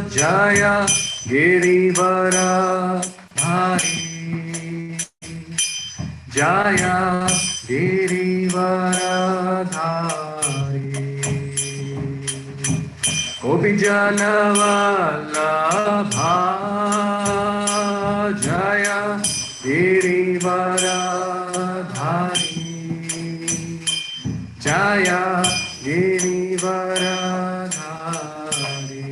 Jaya Girivara Dhari Jaya Girivara Dhari Gopi Jana Vallabha Jaya Girivara Dhari Jaya Girivara Dhari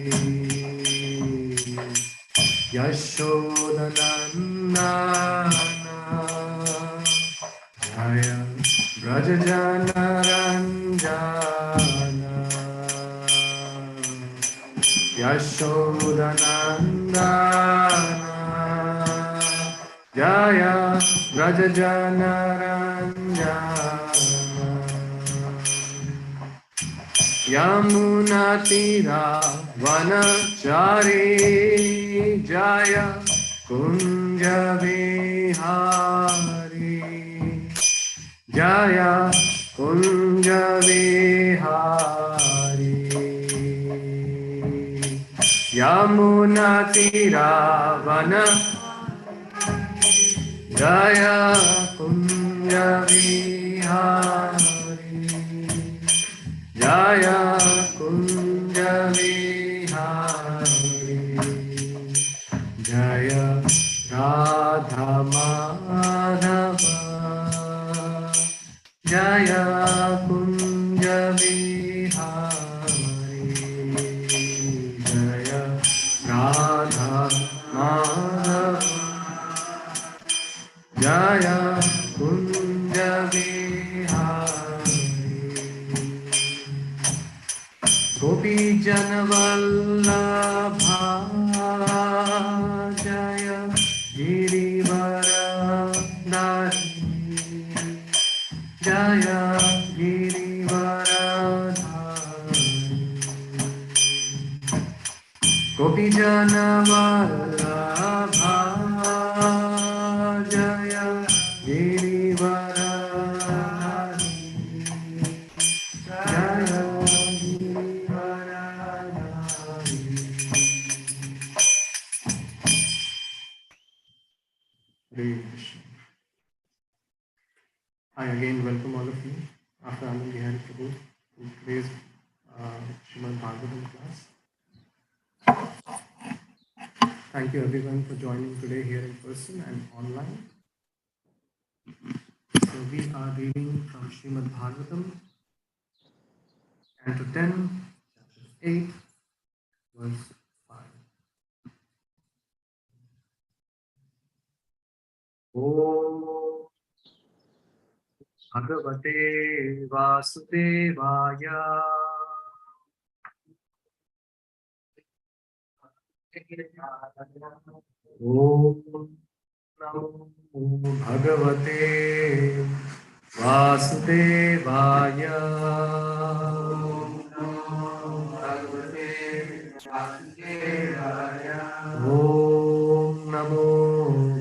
Yashodanandana Jaya Brajajana Ranjana Yashodanandana Jaya Brajajana Ranjana Yamuna Tira Vanachari Jaya Kunja Vihari Jaya Kunja Vihari Yamuna Tira Vanachari Jaya Kunja Vihari Jaya Kunja Vihari Jaya Radha Madhava Jaya Kunja Vihari Jaya Radha Madhava Jaya Kunja Vihari Gopi Janavallabha Jaya Girivara Dhari Jaya Girivara Dhari Gopi Janavallabha Jaya Girivara Dhari Jaya I again welcome all of you after Anand Bihari Prabhu to today's Srimad Bhagavatam class. Thank you everyone for joining today here in person and online. So we are reading from Srimad Bhagavatam, Canto 10, Chapter 8, verse 5. Om Bhagavate Vasudevaya Om Namo Bhagavate Vasudevaya Om Namo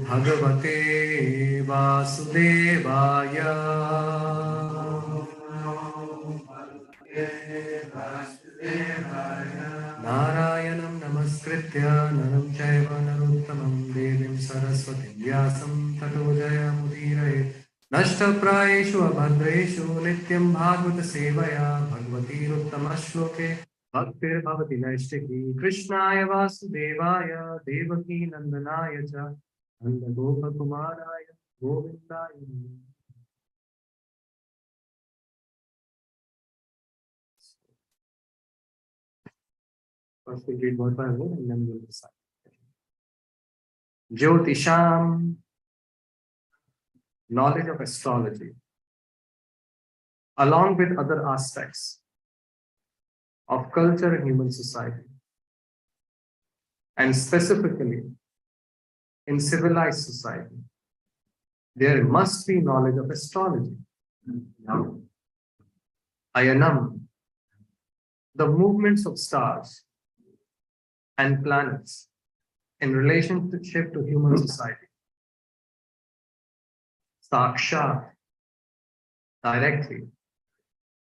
Bhagavate Vasudevaya Narayanam Namaskritya Naram Chaiva Narottamam Devim Saraswati Vyasam Tato Jayamudiraye Nashtaprayeshu Abhadreshu Nityam Bhagavata Sevaya Bhagavati Ruttama Shloke Bhaktir Bhavati Naishtaki Krishnaya Vasudevaya Devaki Nandanaya Cha Nanda Gopa Kumaraya Govindaya First we'll read word by word and then we'll decide. Jyotisham, knowledge of astrology, along with other aspects of culture and human society, and specifically in civilized society, there must be knowledge of astrology. Ayanam, the movements of stars and planets in relationship to human society. Sakshat, directly.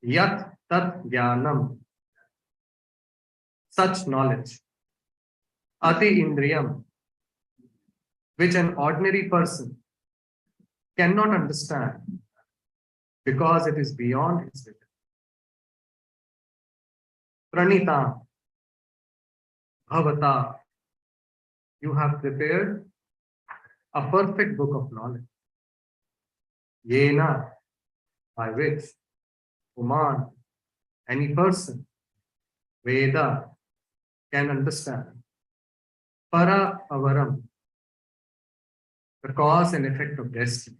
Yat tat jnanam, such knowledge. ati indriyam, which an ordinary person cannot understand because it is beyond his wit. Pranita bhavata, you have prepared a perfect book of knowledge. Yena, by which Uman, any person, Veda, can understand. Para avaram, the cause and effect of destiny.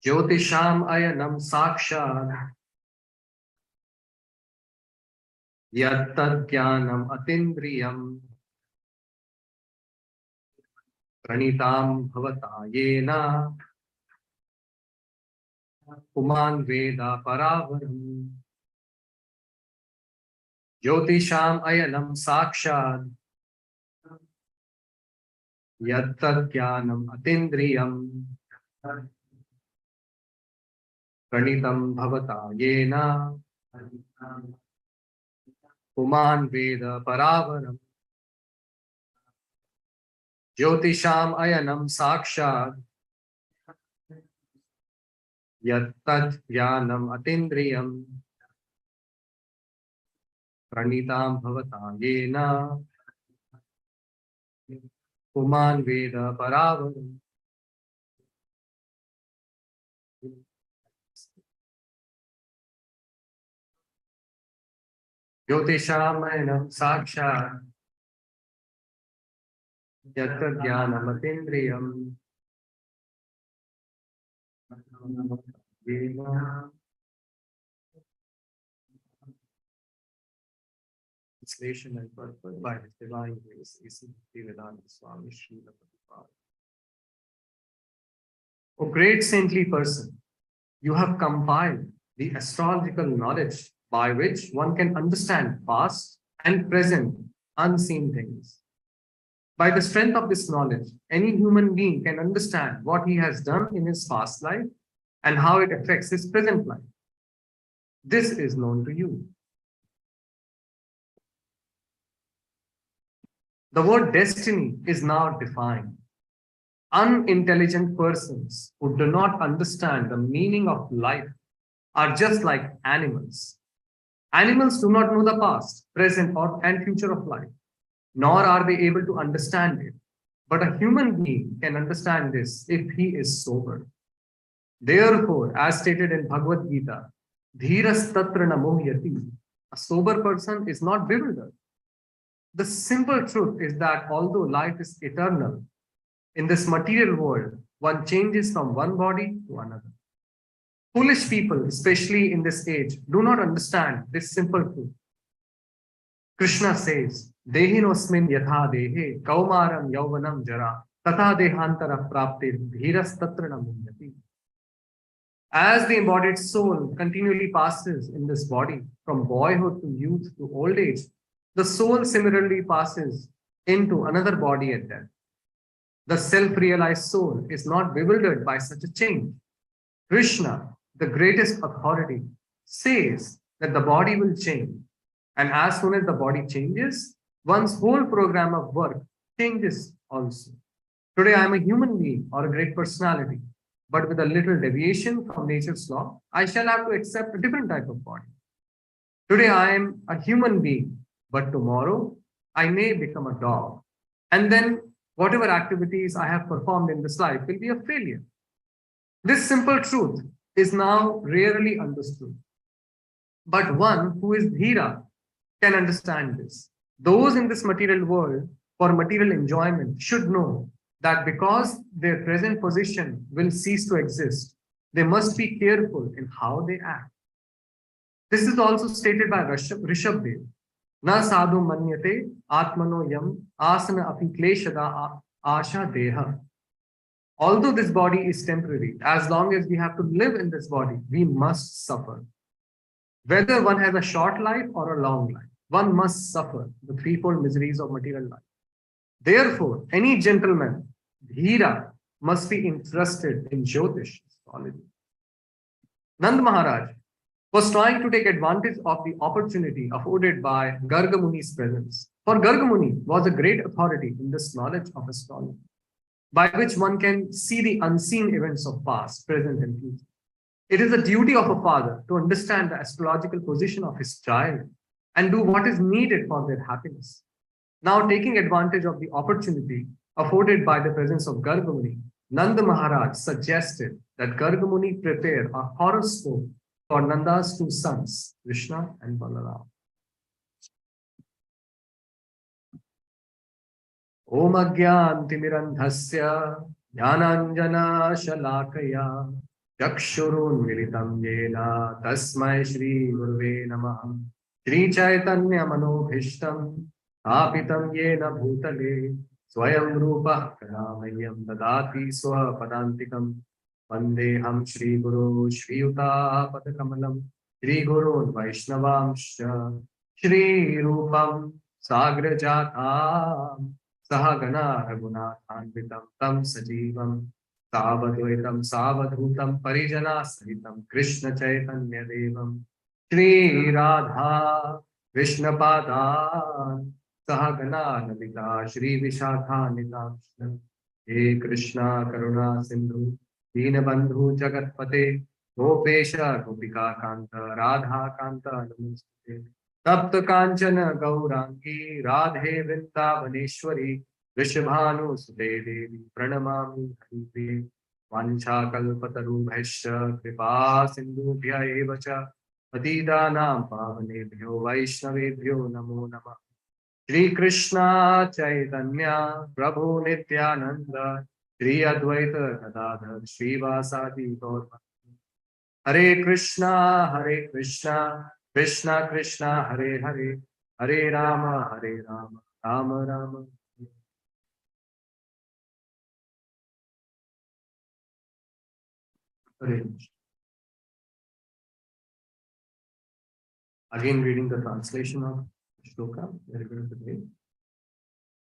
Jyotisham ayanam sakshad, yattadjnanam atindriyam, pranitam bhavata yena, Uman Veda paravaram. Jyotisham ayanam sakshad, yattadjnanam atindriyam, pranitam bhavata yena, Uman Veda paravaram. Jyotisham ayanam sakshad, yattadjnanam atindriyam, pranitam bhavata yena, Uman Veda paravaram. Jyotisham ayanam sakshad, yattadjnanam atindriyam, yena. Translation and purpose by His Divine Grace, A.C. Bhaktivedanta Swami Srila Prabhupada. O great saintly person, you have compiled the astrological knowledge by which one can understand past and present unseen things. By the strength of this knowledge, any human being can understand what he has done in his past life and how it affects his present life. This is known to you. The word destiny is now defined. Unintelligent persons who do not understand the meaning of life are just like animals. Animals do not know the past, present, and future of life, nor are they able to understand it. But a human being can understand this if he is sober. Therefore, as stated in Bhagavad Gita, Dhiras tatra na mohyati, a sober person is not bewildered. The simple truth is that although life is eternal, in this material world, one changes from one body to another. Foolish people, especially in this age, do not understand this simple truth. Krishna says, Dehinosmin yatha dehe kaumaram yauvanam jara tatha dehantara praptir dhiras tatra na muhyati. As the embodied soul continually passes in this body, from boyhood to youth to old age, the soul similarly passes into another body at death. The self-realized soul is not bewildered by such a change. Krishna, the greatest authority, says that the body will change. And as soon as the body changes, one's whole program of work changes also. Today I am a human being or a great personality, but with a little deviation from nature's law, I shall have to accept a different type of body. Today I am a human being, but tomorrow I may become a dog. And then whatever activities I have performed in this life will be a failure. This simple truth is now rarely understood. But one who is dhira can understand this. Those in this material world for material enjoyment should know that because their present position will cease to exist, they must be careful in how they act. This is also stated by Rishabdev. Na sadhu manyate atmano yam asana api kleshada asha deha. Although this body is temporary, as long as we have to live in this body, we must suffer. Whether one has a short life or a long life, one must suffer the threefold miseries of material life. Therefore, any gentleman, dhira, must be interested in Jyotish astrology. Nand Maharaj, was trying to take advantage of the opportunity afforded by Garga Muni's presence. For Garga Muni was a great authority in this knowledge of astrology, by which one can see the unseen events of past, present, and future. It is the duty of a father to understand the astrological position of his child and do what is needed for their happiness. Now, taking advantage of the opportunity afforded by the presence of Garga Muni, Nanda Maharaj suggested that Garga Muni prepare a horoscope for Nanda's two sons, Krishna and Balaram. Om Agyantimirandhasya Jnananjana Shalakaya Chakshurun Militam Yena Tasmai Shri Gurve Namaha Shri Chaitanya Manobhishtam Apitam Yena Bhutale Swayam Rupa Karamayam Dadati Swapadantikam Vandeham Shri Guru Shri Yuta Padakamalam Shri Guru Vaishnavamsha Shri Rupam Sagrajatam Sahagana Raghunathanvitam Tam Sajivam Savadvaitam Savadhutam Parijana Sahitam Krishna Chaitanya Devam Shri Radha Vishnapadan Sahagana Nalita Shri Vishakha Nitamshna He Krishna Karuna Sindhu Deenabandhu Jagatpate Gopesha Gopika Kanta Radha Kanta Namaste तप्त कांचन गौरांगी राधे वृंदावनेश्वरी वृषभानु सुते देवी प्रणमामि हरिप्रिये वाञ्छाकल्पतरुभ्यश्च कृपा सिन्धुभ्य एव च पतितानां पावनेभ्यो वैष्णवेभ्यो नमो नमः श्री कृष्ण चैतन्य प्रभु नित्यानंद श्री अद्वैत गदाधर श्रीवासादि गौर हरे कृष्णा कृष्णा कृष्णा हरे हरे हरे राम राम राम हरे Again reading the translation of shloka. Very good.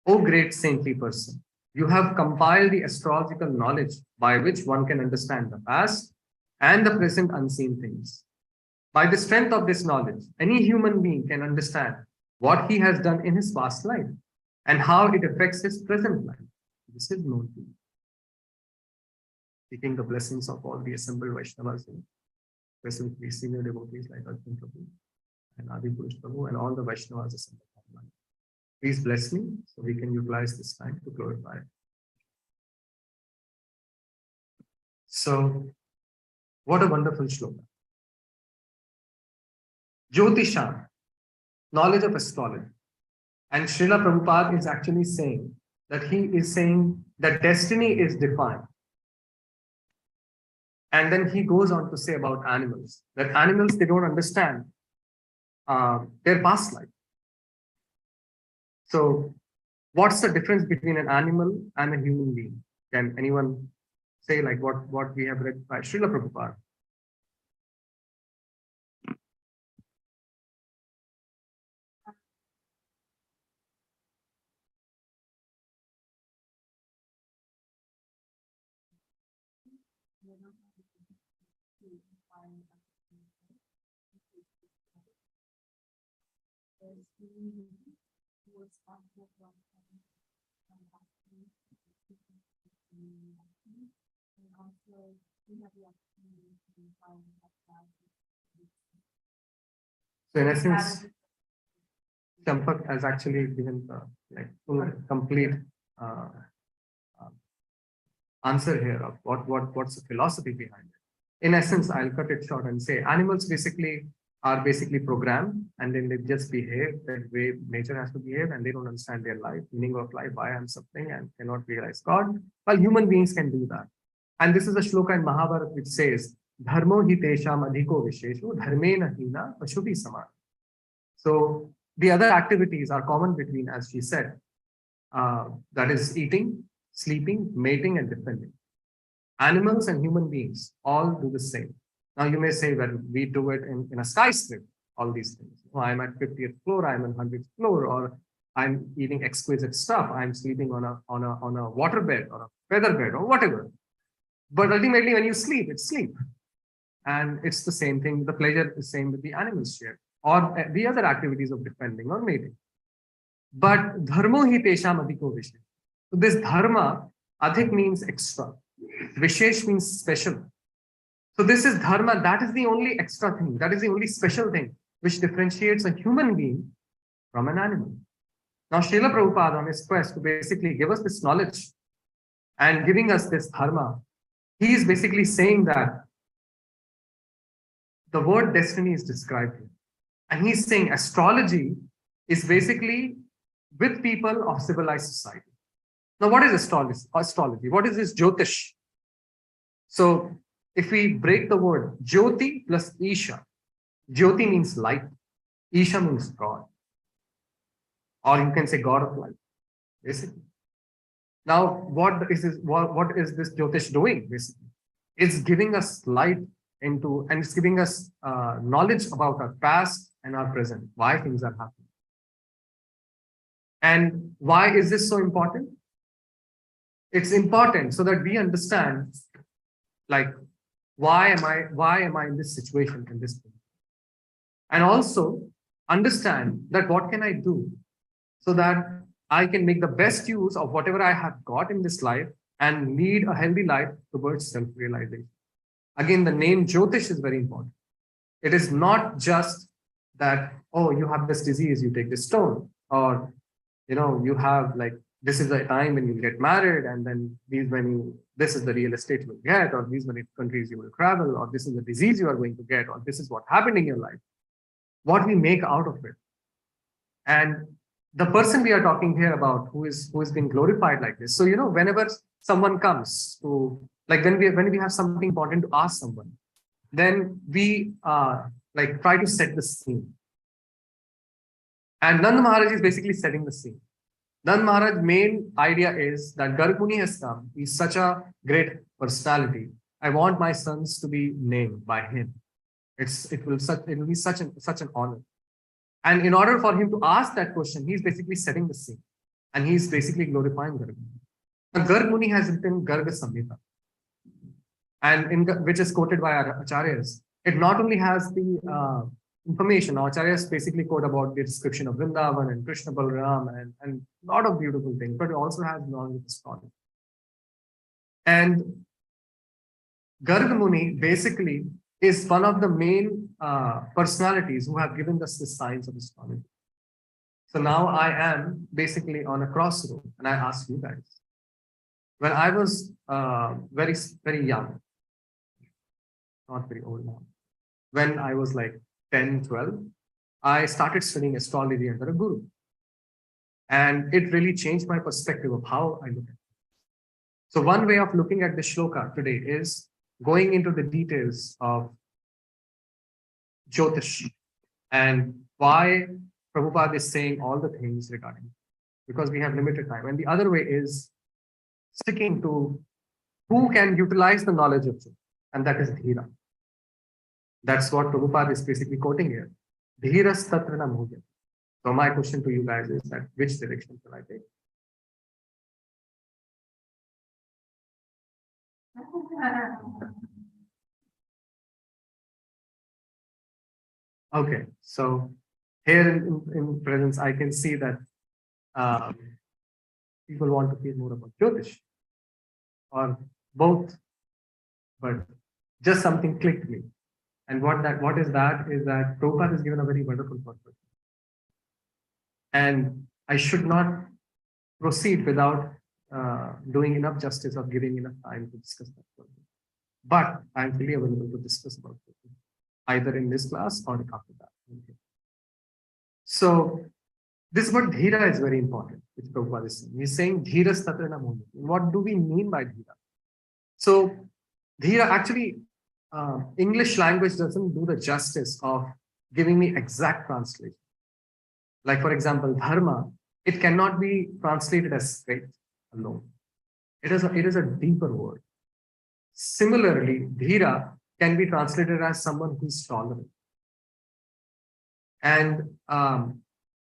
O great saintly person, you have compiled the astrological knowledge by which one can understand the past and the present unseen things. By the strength of this knowledge, any human being can understand what he has done in his past life and how it affects his present life. This is known to you. Seeking the blessings of all the assembled Vaishnavas, specifically senior devotees like Arjun Prabhu and Adi Purush Prabhu and all the Vaishnavas assembled online. Please bless me so we can utilize this time to glorify. So, what a wonderful shloka. Jyotisha, knowledge of astrology. And Srila Prabhupada is actually saying that he is saying that destiny is defined. And then he goes on to say about animals, that animals, they don't understand their past life. So what's the difference between an animal and a human being? Can anyone say like what we have read by Srila Prabhupada? So in essence, Champak has actually given the full complete answer here of what's the philosophy behind it. In essence, I'll cut it short and say animals are basically programmed, and then they just behave the way nature has to behave, and they don't understand their life, meaning of life, why I'm suffering, and cannot realize God. While human beings can do that. And this is a shloka in Mahabharata which says, Dharmo hi tesham adhiko visheshu, dharmena hina pashubi saman. So the other activities are common between, as she said, that is eating, sleeping, mating, and defending. Animals and human beings all do the same. Now you may say, well, we do it in a skyscraper, all these things. Oh, I'm at 50th floor, I'm on 100th floor, or I'm eating exquisite stuff, I'm sleeping on a water bed or a feather bed or whatever. But ultimately, when you sleep, it's sleep. and it's the same thing. The pleasure is same with the animals share, or the other activities of defending or mating. But dharmo hi tesham adhiko vishesh. So this dharma, adhik means extra, vishesh means special. So this is dharma, that is the only extra thing, that is the only special thing which differentiates a human being from an animal. Now, Srila Prabhupada, on his quest to basically give us this knowledge and giving us this dharma, he is basically saying that the word destiny is described here. And he's saying astrology is basically with people of civilized society. Now, what is astrology? What is this Jyotish? So, if we break the word Jyoti plus Isha, Jyoti means light, Isha means God. Or you can say God of light, basically. Now, what is this Jyotish doing, basically? It's giving us light into, and it's giving us knowledge about our past and our present, why things are happening. And why is this so important? It's important so that we understand, like, why am I in this situation, in this thing? And also understand that what can I do so that I can make the best use of whatever I have got in this life and lead a healthy life towards self-realization. Again, the name Jyotish is very important. It is not just that, oh, you have this disease, you take this stone, or, you know, you have like, this is the time when you get married, and then this is the real estate you will get, or these many countries you will travel, or this is the disease you are going to get, or this is what happened in your life. What we make out of it. And the person we are talking here about, who is being glorified like this. So, you know, whenever someone comes to, like when we have something important to ask someone, then we like try to set the scene. And Nand Maharaj is basically setting the scene. Nand Maharaj's main idea is that Garg Muni has come. He's such a great personality. I want my sons to be named by him. It will be such an honor. And in order for him to ask that question, he's basically setting the scene. And he's basically glorifying Garg Muni. Now, Garg Muni has written Garga Samhita, and which is quoted by our acharyas. It not only has the information, our acharyas basically quote about the description of Vrindavan and Krishna Balaram and a lot of beautiful things, but it also has knowledge of the story. And Garg Muni basically is one of the main personalities who have given us the science of astrology. So now I am basically on a crossroad, and I ask you guys, when I was very, very young, not very old now, when I was like 10, 12, I started studying astrology under a guru. And it really changed my perspective of how I look at it. So one way of looking at the shloka today is going into the details of Jyotish and why Prabhupada is saying all the things regarding it, because we have limited time. And the other way is sticking to who can utilize the knowledge of truth, and that is Dhira. That's what Prabhupada is basically quoting here. Dhiras tatra na mudya. So my question to you guys is that which direction shall I take? Okay, so here in presence, I can see that people want to hear more about Jyotish or both, but just something clicked me. And what is that Prabhupada has given a very wonderful purpose. And I should not proceed without doing enough justice or giving enough time to discuss that further. But I'm fully available to discuss about it, either in this class or after that. Okay. So this word Dhira is very important, which Prabhupada is saying. He's saying Dhiras tatra na mudya. What do we mean by Dhira? So Dhira, actually, English language doesn't do the justice of giving me exact translation. Like, for example, dharma, it cannot be translated as straight alone. It is a deeper word. Similarly, dhira can be translated as someone who is tolerant. And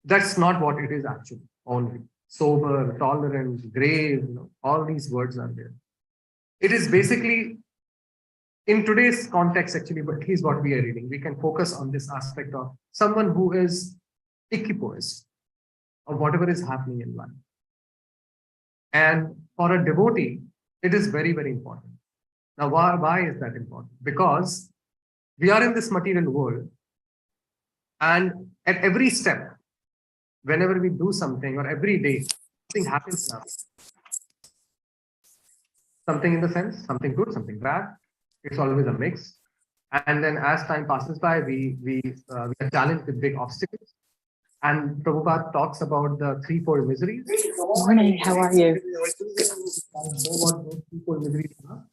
that's not what it is actually, only. Sober, tolerant, grave, all these words are there. It is basically in today's context, actually, but here's what we are reading. We can focus on this aspect of someone who is equipoised of whatever is happening in life. And for a devotee, it is very, very important. Now, why is that important? Because we are in this material world, and at every step, whenever we do something or every day, something happens now. Something in the sense, something good, something bad. It's always a mix. And then as time passes by, we are challenged with big obstacles. And Prabhupada talks about the threefold miseries. Morning, how are you? Know what those threefold miseries are?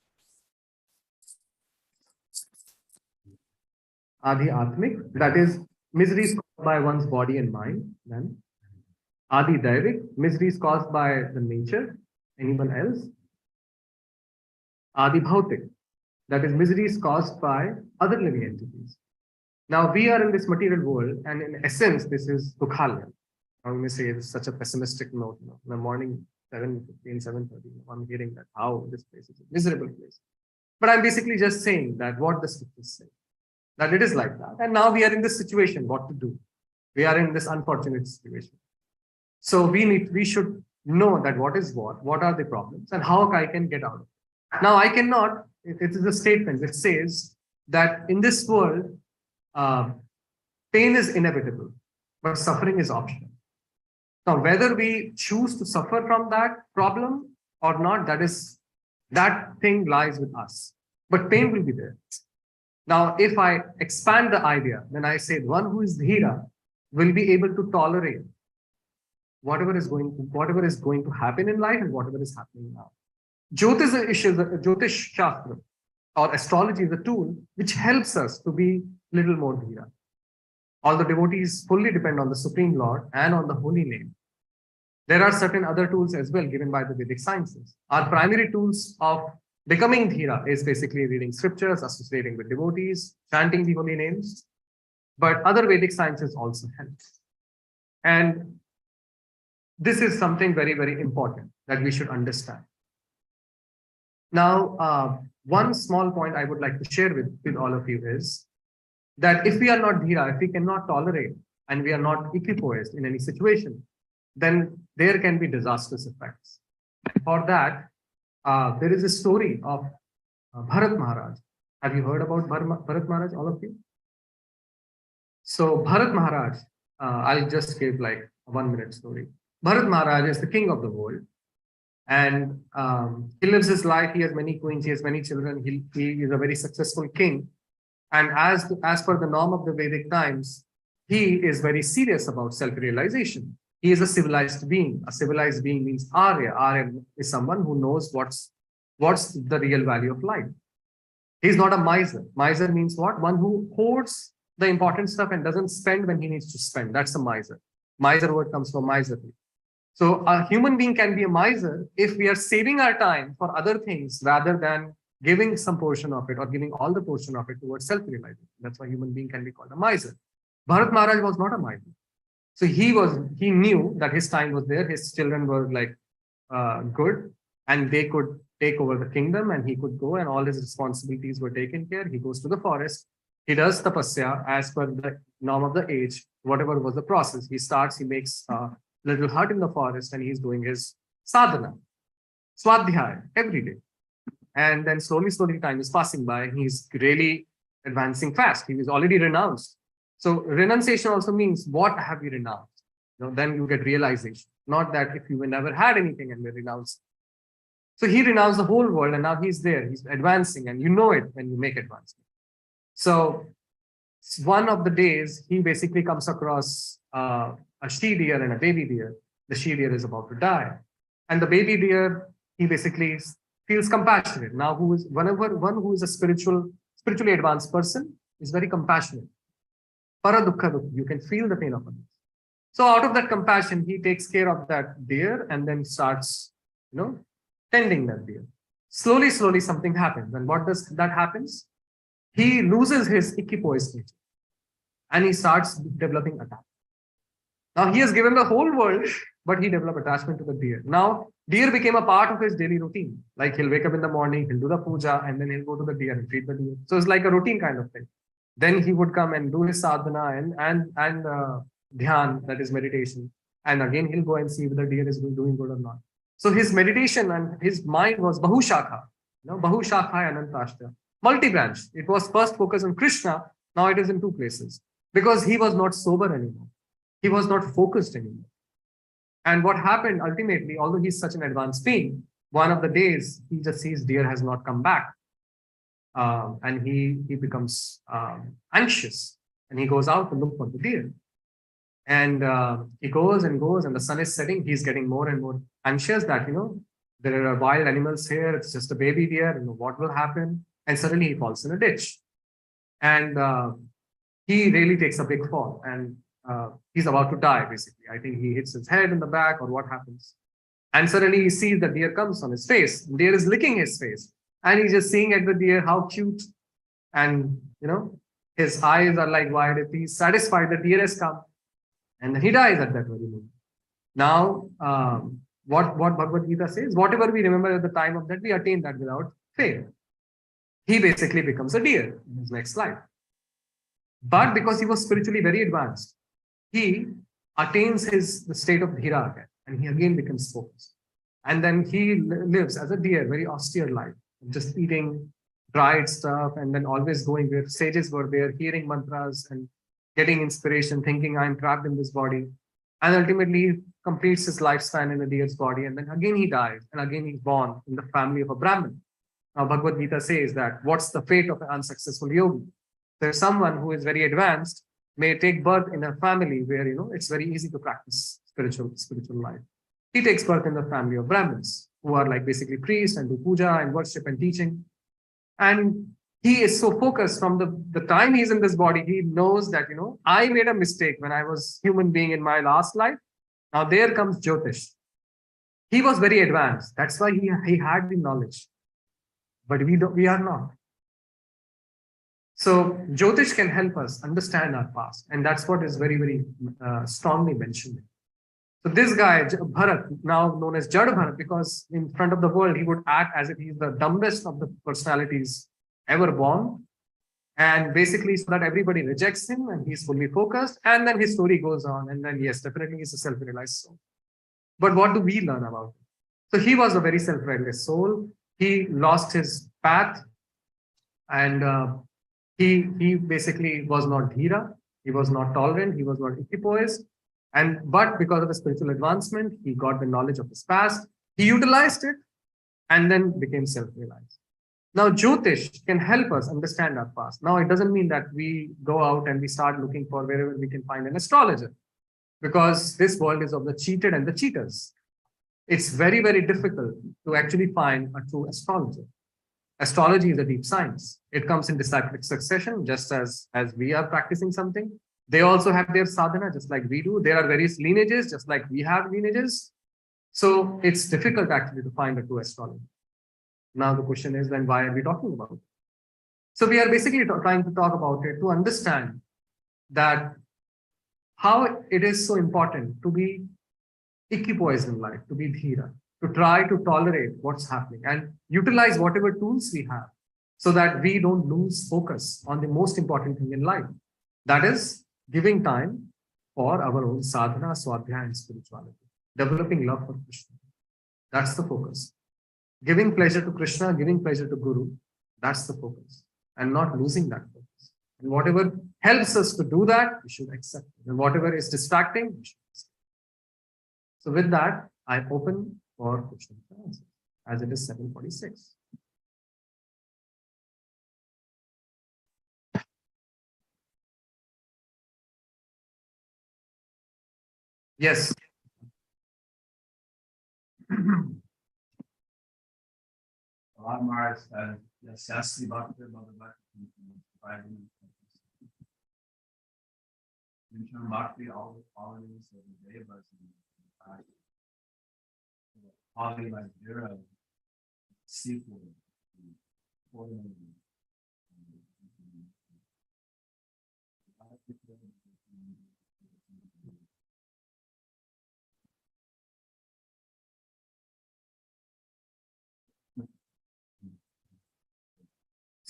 Adi Atmik, that is miseries caused by one's body and mind. Then Adi Daivik, miseries caused by the nature, anyone else. Adi Bhautik, that is miseries caused by other living entities. Now we are in this material world, and in essence, this is Dukhalya. I may say it's such a pessimistic note. In the morning, 7:15, 7:30, I'm hearing that how this place is a miserable place. But I'm basically just saying that what the scriptures say, that it is like that. And now we are in this situation, what to do? We are in this unfortunate situation. So we should know that what are the problems, and how I can get out of it. Now I cannot, it is a statement that says that in this world, pain is inevitable, but suffering is optional. Now, whether we choose to suffer from that problem or not, that thing lies with us. But pain will be there. Now, if I expand the idea, then I say one who is dhira will be able to tolerate whatever is going to happen in life and whatever is happening now. Jyotish Shastra or astrology is a tool which helps us to be little more dhira. All the devotees fully depend on the Supreme Lord and on the holy name. There are certain other tools as well given by the Vedic sciences. Our primary tools of becoming dhira is basically reading scriptures, associating with devotees, chanting the holy names. But other Vedic sciences also help. And this is something very, very important that we should understand. Now, one small point I would like to share with all of you is that if we are not dhira, if we cannot tolerate and we are not equipoised in any situation, then there can be disastrous effects. And for that, there is a story of Bharat Maharaj. Have you heard about Bharat Maharaj, all of you? So Bharat Maharaj, I'll just give like a 1-minute story. Bharat Maharaj is the king of the world. And he lives his life. He has many queens. He has many children. He is a very successful king. And as per the norm of the Vedic times, he is very serious about self-realization. He is a civilized being. A civilized being means Arya. Arya is someone who knows what's the real value of life. He's not a miser. Miser means what? One who hoards the important stuff and doesn't spend when he needs to spend. That's a miser. Miser word comes from miserly. So a human being can be a miser if we are saving our time for other things rather than giving some portion of it or giving all the portion of it towards self-realization. That's why human being can be called a miser. Bharat Maharaj was not a miser. So he knew that his time was there. His children were like good, and they could take over the kingdom, and he could go, and all his responsibilities were taken care. He goes to the forest. He does tapasya as per the norm of the age, whatever was the process. He makes a little hut in the forest, and he's doing his sadhana, swadhyaya, every day. And then slowly time is passing by, and he's really advancing fast. He was already renounced. So renunciation also means what have you renounced? Then you get realization. Not that if you never had anything and we renounce. So he renounced the whole world, and now he's there. He's advancing, and you know it when you make advancement. So one of the days, he basically comes across a she deer and a baby deer. The she deer is about to die. And the baby deer, he basically feels compassionate. Now, one who is a spiritually advanced person is very compassionate. Para dukkha dukkha, you can feel the pain of others. So out of that compassion, he takes care of that deer and then starts, tending that deer. Slowly, something happens. And what does that happens? He loses his equipoised nature and he starts developing attachment. Now he has given the whole world, but he developed attachment to the deer. Now Deer became a part of his daily routine. Like he'll wake up in the morning, he'll do the puja, and then he'll go to the deer and feed the deer. So it's like a routine kind of thing. Then he would come and do his sadhana and dhyan, that is meditation. And again, he'll go and see whether deer is doing good or not. So his meditation and his mind was bahushakha, bahushakha anantashta, multi-branch. It was first focused on Krishna. Now it is in two places because he was not sober anymore. He was not focused anymore. And what happened ultimately, although he's such an advanced being, one of the days he just sees deer has not come back. And he becomes anxious and he goes out to look for the deer. And he goes and goes, and the sun is setting. He's getting more and more anxious that, there are wild animals here. It's just a baby deer. What will happen? And suddenly he falls in a ditch. And he really takes a big fall. And he's about to die, basically. I think he hits his head in the back or what happens. And suddenly he sees the deer comes on his face. The deer is licking his face. And he's just seeing at the deer how cute. And, his eyes are like wide. He's satisfied the deer has come. And then he dies at that very moment. Now, what Bhagavad Gita says, whatever we remember at the time of that, we attain that without fail. He basically becomes a deer in his next life. But because he was spiritually very advanced, he attains the state of dhira again, and he again becomes focused. And then he lives as a deer, very austere life, just eating dried stuff and then always going where sages were there, hearing mantras and getting inspiration, thinking I'm trapped in this body. And ultimately he completes his lifespan in a deer's body, and then again he dies, and again he's born in the family of a Brahmin. Now Bhagavad Gita says that what's the fate of an unsuccessful yogi? There's someone who is very advanced may take birth in a family where it's very easy to practice spiritual life. He takes birth in the family of Brahmins who are like basically priests and do puja and worship and teaching. And he is so focused from the time he's in this body, he knows that I made a mistake when I was human being in my last life. Now there comes Jyotish. He was very advanced. That's why he had the knowledge. But we are not. So Jyotish can help us understand our past, and that's what is very, very strongly mentioned. So this guy, Bharat, now known as Jad Bharat, because in front of the world, he would act as if he's the dumbest of the personalities ever born. And basically, so that everybody rejects him and he's fully focused. And then his story goes on. And then, yes, definitely he's a self-realized soul. But what do we learn about him? So he was a very self-realized soul. He lost his path. And he basically was not dhira. He was not tolerant. He was not equipoised. But because of his spiritual advancement, he got the knowledge of his past. He utilized it and then became self-realized. Now, Jyotish can help us understand our past. Now, it doesn't mean that we go out and we start looking for wherever we can find an astrologer, because this world is of the cheated and the cheaters. It's very, very difficult to actually find a true astrologer. Astrology is a deep science. It comes in disciplic succession, just as we are practicing something. They also have their sadhana, just like we do. There are various lineages, just like we have lineages. So it's difficult actually to find a true astrologer. Now the question is, then why are we talking about it? So we are basically trying to talk about it to understand that how it is so important to be equipoised in life, to be dhira, to try to tolerate what's happening and utilize whatever tools we have so that we don't lose focus on the most important thing in life. That is giving time for our own sadhana, swadhyaya, and spirituality, developing love for Krishna. That's the focus. Giving pleasure to Krishna, giving pleasure to Guru, that's the focus, and not losing that focus. And whatever helps us to do that, we should accept it. And whatever is distracting, we should accept it. So with that, I open for questions and answers, as it is 7:46. Yes. Maharaj said, Shastri Bhakti Bhagavatam, mention Bhakti all the qualities of the Devas and quality like Vira, sequel,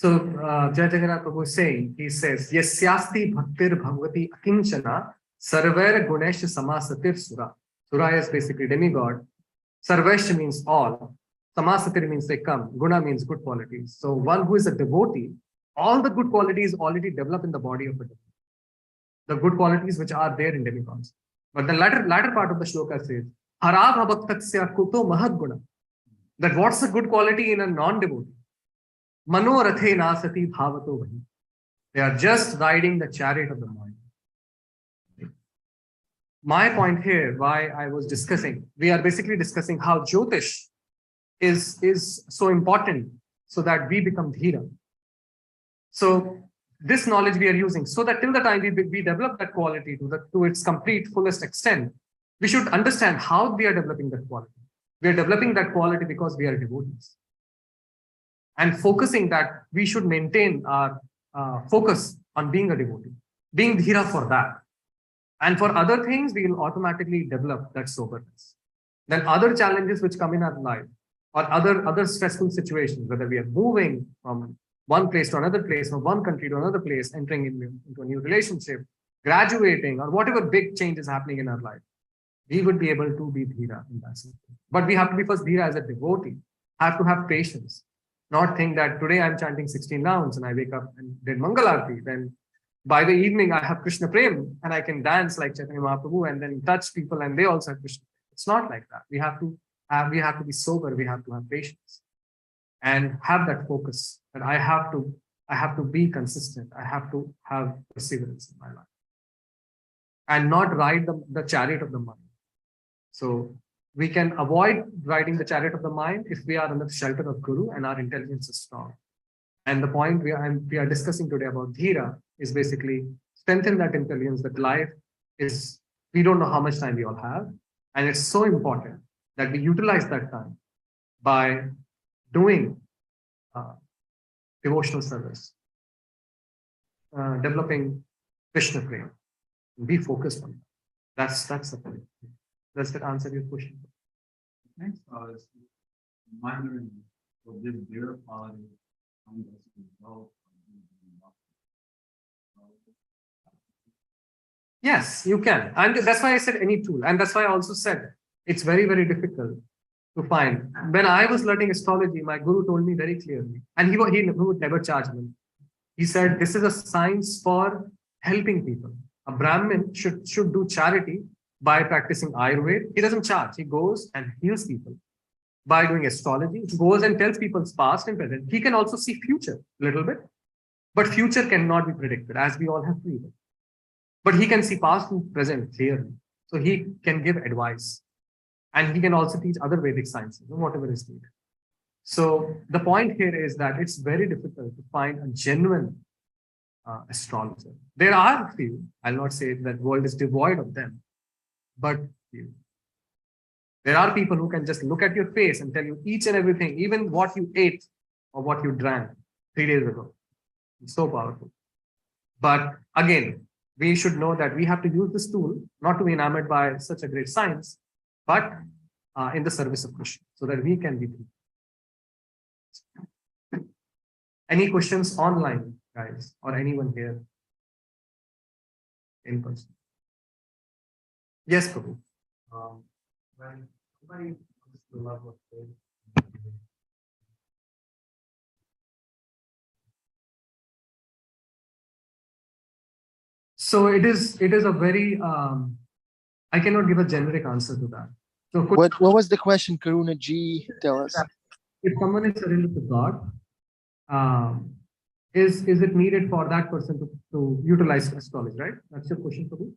So Jai Jagannath Prabhu is saying, he says, Yasyasti bhaktir bhagavati akinchana sarvair gunesh samasatir sura. Sura is basically demigod. Sarvesh means all. Samasatir means they come. Guna means good qualities. So one who is a devotee, all the good qualities already develop in the body of a devotee. The good qualities which are there in demigods. But the latter part of the shloka says, Harabha bhaktaksya kuto mahad guna. That what's the good quality in a non-devotee? Mano rathe nasati bhavato vahi. They are just riding the chariot of the mind. My point here, why I was discussing, we are basically discussing how Jyotish is so important so that we become Dhira. So this knowledge we are using so that till the time we develop that quality to its complete fullest extent, we should understand how we are developing that quality. We are developing that quality because we are devotees. And focusing that we should maintain our focus on being a devotee, being Dhira for that. And for other things, we will automatically develop that soberness. Then other challenges which come in our life or other stressful situations, whether we are moving from one place to another place, from one country to another place, entering into a new relationship, graduating, or whatever big change is happening in our life, we would be able to be Dhira in that sense. But we have to be first Dhira as a devotee, have to have patience, not think that today I'm chanting 16 rounds and I wake up and did Mangalarti, then by the evening I have Krishna Prem and I can dance like Chaitanya Mahaprabhu and then touch people and they also have Krishna. It's not like that. We have to be sober, we have to have patience and have that focus that I have to be consistent. I have to have perseverance in my life and not ride the chariot of the mind. So we can avoid riding the chariot of the mind if we are under the shelter of Guru and our intelligence is strong. And the point we are discussing today about Dhira is basically strengthen that intelligence that life is, we don't know how much time we all have. And it's so important that we utilize that time by doing devotional service, developing Krishna Prem. Be focused on that. That's the point. Does that answer your question? Next, I was wondering, will this beer quality come as a result Yes, you can. And that's why I said any tool. And that's why I also said it's very, very difficult to find. When I was learning astrology, my guru told me very clearly, and he would never charge me. He said, this is a science for helping people. A Brahmin should do charity by practicing Ayurveda. He doesn't charge. He goes and heals people. By doing astrology, he goes and tells people's past and present. He can also see future a little bit, but future cannot be predicted as we all have free will. But he can see past and present clearly. So he can give advice. And he can also teach other Vedic sciences, whatever is needed. So the point here is that it's very difficult to find a genuine astrologer. There are few. I'll not say that world is devoid of them, but few. There are people who can just look at your face and tell you each and everything, even what you ate or what you drank 3 days ago. It's so powerful. But again, we should know that we have to use this tool not to be enamored by such a great science, but in the service of Krishna, so that we can be free. Any questions online, guys, or anyone here in person? Yes, Prabhu. when somebody comes to the level of faith? So it is a very I cannot give a generic answer to that. So What was the question, Karuna G? Tell us. if someone is surrendered to God, is it needed for that person to utilize astrology, right? That's your question, Prabhu.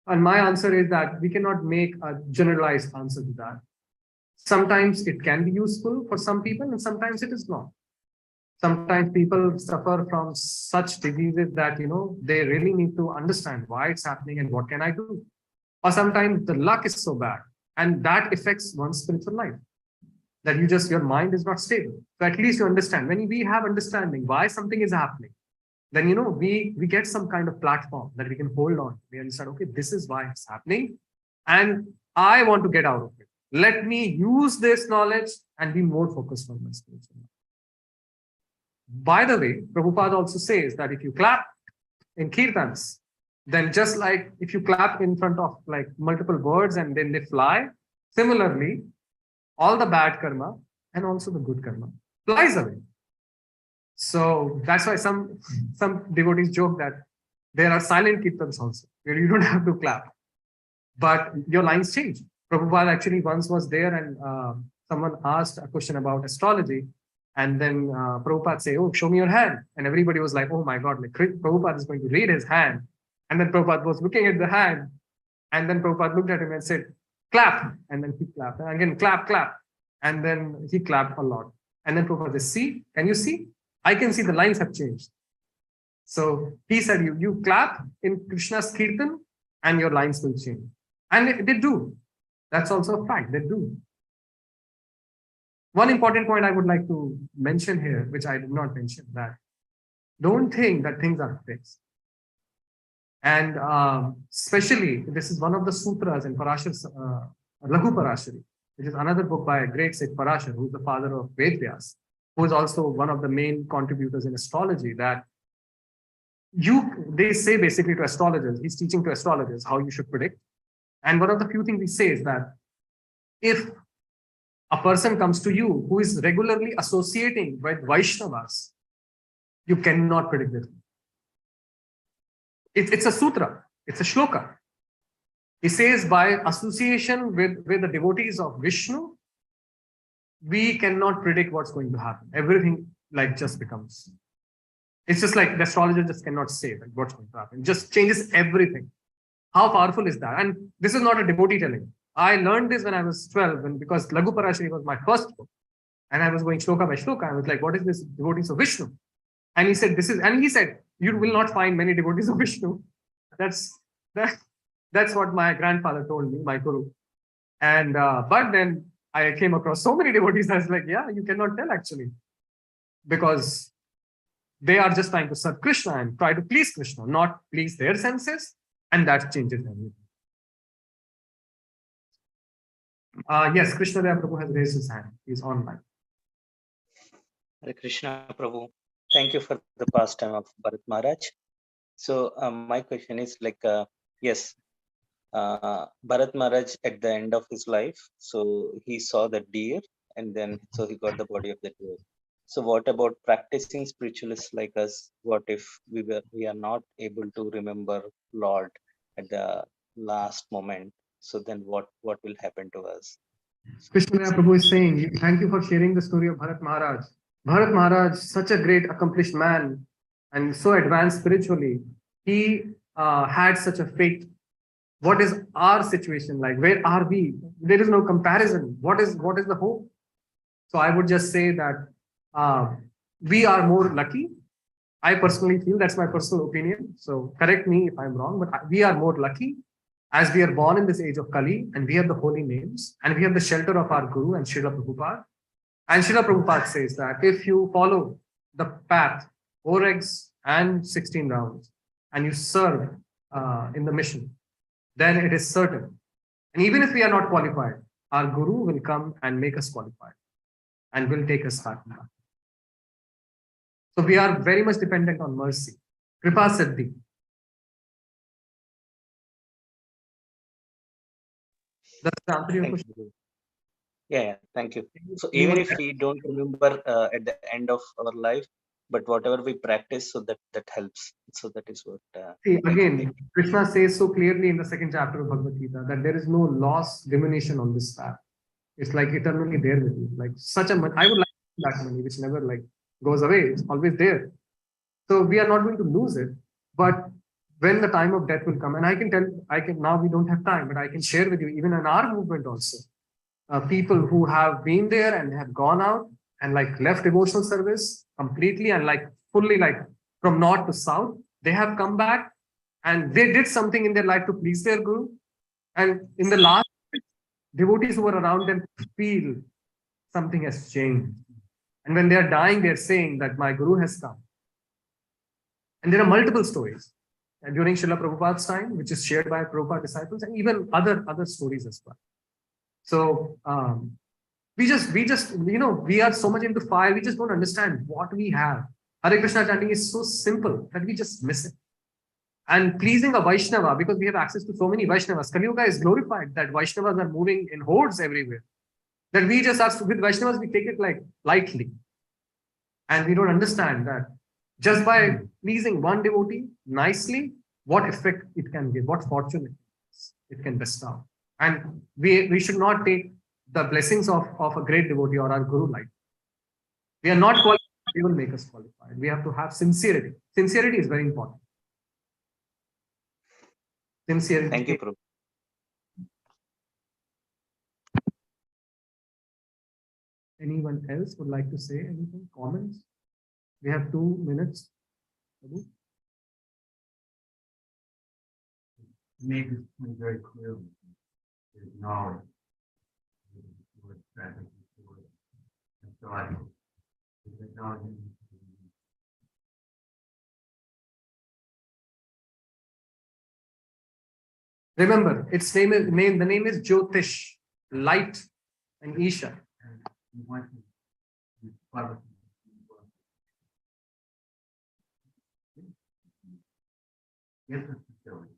And my answer is that we cannot make a generalized answer to that. Sometimes it can be useful for some people and sometimes it is not. Sometimes people suffer from such diseases that, they really need to understand why it's happening and what can I do. Or sometimes the luck is so bad and that affects one's spiritual life, that your mind is not stable. So at least you understand. When we have understanding why something is happening, then, we get some kind of platform that we can hold on. We understand, okay, this is why it's happening and I want to get out of it. Let me use this knowledge and be more focused on my spiritual life. By the way, Prabhupada also says that if you clap in kirtans, then just like if you clap in front of like multiple birds and then they fly, similarly, all the bad karma and also the good karma flies away. So that's why some devotees joke that there are silent kirtans also, where you don't have to clap, but your lines change. Prabhupada actually once was there and someone asked a question about astrology, and then Prabhupada say, "Oh, show me your hand," and everybody was like, "Oh my God!" Like Prabhupada is going to read his hand, and then Prabhupada was looking at the hand, and then Prabhupada looked at him and said, "Clap," and then he clapped, and again clap, clap, and then he clapped a lot, and then Prabhupada said, "See, can you see? I can see the lines have changed." So he said, you clap in Krishna's kirtan and your lines will change. And they do. That's also a fact, they do. One important point I would like to mention here, which I did not mention, that don't think that things are fixed. And especially, this is one of the sutras in Parashar, Laghu Parashari, which is another book by a great Sikh Parashar, who is the father of Ved Vyas, who is also one of the main contributors in astrology, that they say basically to astrologers, he's teaching to astrologers how you should predict. And one of the few things he says that if a person comes to you who is regularly associating with Vaishnavas, you cannot predict this. It's a sutra, it's a shloka. He says by association with the devotees of Vishnu, we cannot predict what's going to happen. Everything like just becomes. It's just like the astrologer just cannot say like what's going to happen. It just changes everything. How powerful is that? And this is not a devotee telling. I learned this when I was 12, and because Laghu Parashari was my first book, and I was going shloka by shloka. I was like, what is this devotees of Vishnu? And he said, he said, you will not find many devotees of Vishnu. That's what my grandfather told me, my guru. And but then I came across so many devotees. I was like, yeah, you cannot tell actually, because they are just trying to serve Krishna and try to please Krishna, not please their senses, and that changes everything. Yes, Krishna Deva Prabhu has raised his hand. He's online. Hare Krishna Prabhu. Thank you for the pastime of Bharat Maharaj. So my question is like, yes, Bharat Maharaj at the end of his life, so he saw the deer and then so he got the body of the deer. So what about practicing spiritualists like us? What if we are not able to remember Lord at the last moment? So then what will happen to us? Krishna Deva Prabhu is saying, thank you for sharing the story of Bharat Maharaj. Bharat Maharaj, such a great accomplished man and so advanced spiritually, he had such a fate. What is our situation like? Where are we? There is no comparison. What is the hope? So I would just say that we are more lucky. I personally feel, that's my personal opinion. So correct me if I'm wrong, but we are more lucky as we are born in this age of Kali, and we have the holy names, and we have the shelter of our Guru and Srila Prabhupada. And Srila Prabhupada says that if you follow the path, 4 eggs and 16 rounds, and you serve in the mission, then it is certain. And even if we are not qualified, our Guru will come and make us qualified and will take us back. So we are very much dependent on mercy. Kripa Siddhi. Does that answer your question? Yeah, thank you. So even if we don't remember at the end of our life, but whatever we practice, so that helps. So that is what. See, again, Krishna says so clearly in the 2nd chapter of Bhagavad Gita that there is no loss, diminution on this path. It's like eternally there with you. Like such a money, I would like that money, which never like goes away. It's always there. So we are not going to lose it. But when the time of death will come, and now we don't have time, but I can share with you, even in our movement also, people who have been there and have gone out and like left devotional service completely and like fully like from north to south, they have come back and they did something in their life to please their Guru. And in the last, devotees who were around them feel something has changed. And when they are dying, they're saying that my Guru has come. And there are multiple stories during Srila Prabhupada's time, which is shared by Prabhupada disciples, and even other stories as well. So we just, we are so much into fire, we just don't understand what we have. Hare Krishna chanting is so simple that we just miss it. And pleasing a Vaishnava, because we have access to so many Vaishnavas. Kali Yuga is glorified that Vaishnavas are moving in hordes everywhere. That we just ask with Vaishnavas, we take it like lightly. And we don't understand that just by pleasing one devotee nicely, what effect it can give, what fortune it can bestow. And we should not take the blessings of a great devotee or our Guru light. We are not qualified, they will make us qualified. We have to have sincerity. Sincerity is very important. Sincerity. Thank you, Prabhu. Anyone else would like to say anything? Comments? We have 2 minutes. Prabhu? Make this point very clearly. There's knowledge. Word traffic before it. And so I acknowledge. Remember, its name is the name is Jyotish, light, and Isha. And you want to be clever. Gives us facility.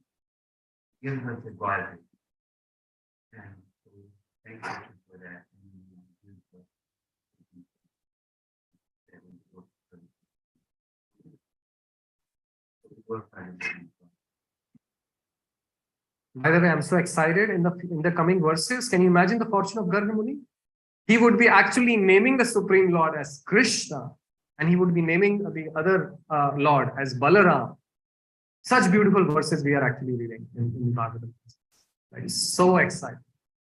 Gives us advisory. And so we thank you for that. And we do so. By the way, I'm so excited in the coming verses. Can you imagine the fortune of Garga Muni? He would be actually naming the Supreme Lord as Krishna, and he would be naming the other Lord as Balaram. Such beautiful verses we are actually reading in Bhagavatam. Like, so excited.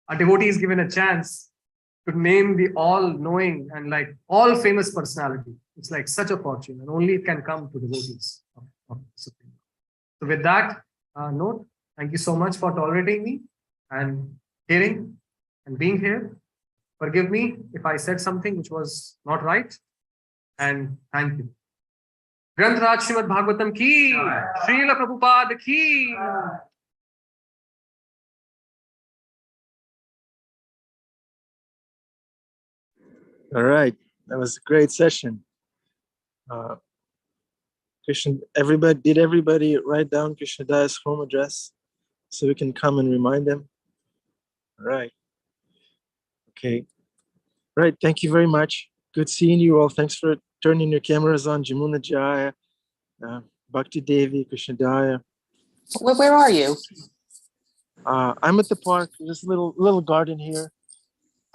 A devotee is given a chance to name the all-knowing and like all-famous personality. It's like such a fortune, and only it can come to devotees of the Supreme Lord. So with that note, thank you so much for tolerating me and hearing and being here. Forgive me if I said something which was not right. And thank you. Granth Raj Srimad Bhagavatam ki, Srila Prabhupada ki. All right, that was a great session. Did everybody write down Krishna Das' home address so we can come and remind them? All right. Okay. All right. Thank you very much. Good seeing you all. Thanks for turning your cameras on. Jamuna Jaya, Bhakti Devi, Krishna Daya. Where are you? I'm at the park. There's a little garden here.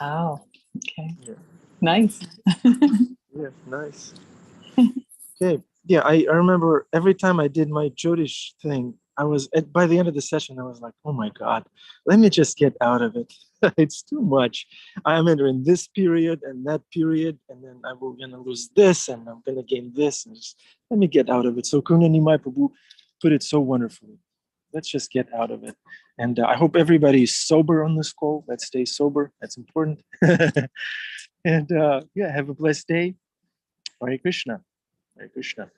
Oh, okay. Yeah. Nice. Yeah, nice. Okay. Yeah, I remember every time I did my Jyotish thing, by the end of the session, I was like, oh my God, let me just get out of it. It's too much. I'm entering this period and that period, and then I'm going to lose this, and I'm going to gain this. And just let me get out of it. So Karuna Nimai Prabhu put it so wonderfully. Let's just get out of it. And I hope everybody is sober on this call. Let's stay sober. That's important. And yeah, have a blessed day. Hare Krishna. Hare Krishna.